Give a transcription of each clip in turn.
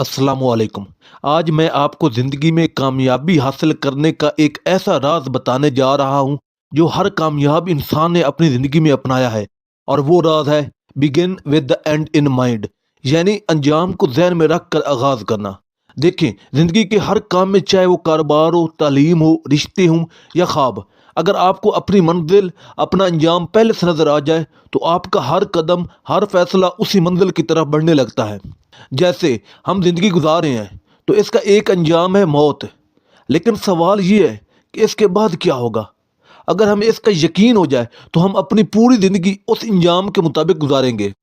अस्सलामुअलैकुम। आज मैं आपको ज़िंदगी में कामयाबी हासिल करने का एक ऐसा राज बताने जा रहा हूँ जो हर कामयाब इंसान ने अपनी ज़िंदगी में अपनाया है। और वो राज है begin with the end in mind, यानी अंजाम को जहन में रख कर आगाज़ करना। देखें, ज़िंदगी के हर काम में, चाहे वो कारोबार हो, तालीम हो, रिश्ते हों या ख्वाब, अगर आपको अपनी मंजिल, अपना अंजाम पहले से नज़र आ जाए तो आपका हर कदम, हर फैसला उसी मंजिल की तरफ बढ़ने लगता है। जैसे हम जिंदगी गुजार रहे हैं तो इसका एक अंजाम है मौत। लेकिन सवाल ये है कि इसके बाद क्या होगा। अगर हमें इसका यकीन हो जाए तो हम अपनी पूरी जिंदगी उस अंजाम के मुताबिक गुजारेंगे।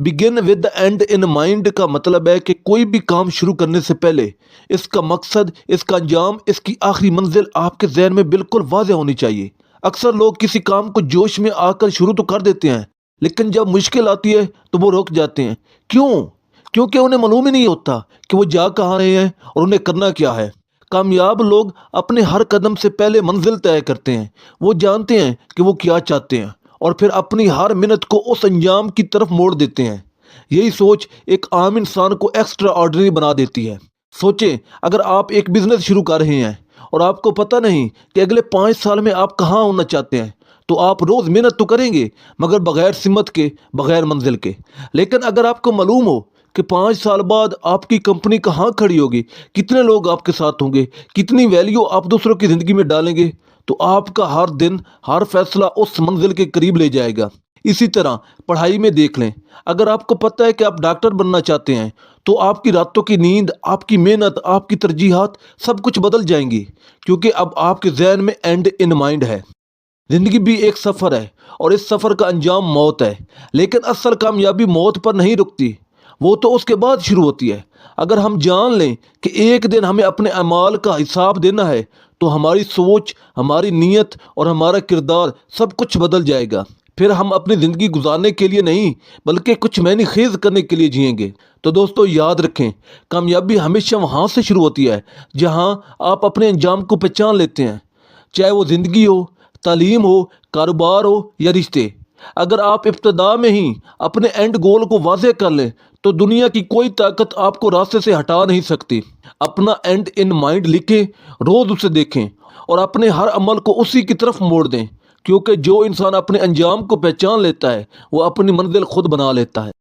Begin with the end in mind का मतलब है कि कोई भी काम शुरू करने से पहले इसका मकसद, इसका अंजाम, इसकी आखिरी मंजिल आपके जहन में बिल्कुल वाज़ेह होनी चाहिए। अक्सर लोग किसी काम को जोश में आकर शुरू तो कर देते हैं, लेकिन जब मुश्किल आती है तो वो रुक जाते हैं। क्यों? क्योंकि उन्हें मालूम ही नहीं होता कि वो जा कहाँ रहे हैं और उन्हें करना क्या है। कामयाब लोग अपने हर कदम से पहले मंजिल तय करते हैं। वो जानते हैं कि वो क्या चाहते हैं और फिर अपनी हर मिनट को उस अंजाम की तरफ मोड़ देते हैं। यही सोच एक आम इंसान को एक्स्ट्रा ऑर्डिनरी बना देती है। सोचें, अगर आप एक बिजनेस शुरू कर रहे हैं और आपको पता नहीं कि अगले 5 साल में आप कहाँ होना चाहते हैं, तो आप रोज़ मेहनत तो करेंगे, मगर बगैर सिमत के, बगैर मंजिल के। लेकिन अगर आपको मालूम हो कि 5 साल बाद आपकी कंपनी कहाँ खड़ी होगी, कितने लोग आपके साथ होंगे, कितनी वैल्यू आप दूसरों की ज़िंदगी में डालेंगे, तो आपका हर दिन, हर फैसला उस मंजिल के करीब ले जाएगा। इसी तरह पढ़ाई में देख लें। अगर आपको पता है कि आप डॉक्टर बनना चाहते हैं तो आपकी रातों की नींद, आपकी मेहनत, आपकी तरजीहात सब कुछ बदल जाएंगी, क्योंकि अब आपके जहन में एंड इन माइंड है। जिंदगी भी एक सफ़र है और इस सफ़र का अंजाम मौत है। लेकिन असल कामयाबी मौत पर नहीं रुकती, वो तो उसके बाद शुरू होती है। अगर हम जान लें कि एक दिन हमें अपने अमाल का हिसाब देना है, तो हमारी सोच, हमारी नीयत और हमारा किरदार सब कुछ बदल जाएगा। फिर हम अपनी ज़िंदगी गुजारने के लिए नहीं, बल्कि कुछ मैनी खेज करने के लिए जिएंगे। तो दोस्तों, याद रखें, कामयाबी हमेशा वहाँ से शुरू होती है जहाँ आप अपने अंजाम को पहचान लेते हैं। चाहे वो ज़िंदगी हो, तालीम हो, कारोबार हो या रिश्ते। अगर आप इब्तदा में ही अपने एंड गोल को वाज़ेह कर लें तो दुनिया की कोई ताकत आपको रास्ते से हटा नहीं सकती। अपना एंड इन माइंड लिखें, रोज़ उसे देखें और अपने हर अमल को उसी की तरफ मोड़ दें, क्योंकि जो इंसान अपने अंजाम को पहचान लेता है वो अपनी मंजिल खुद बना लेता है।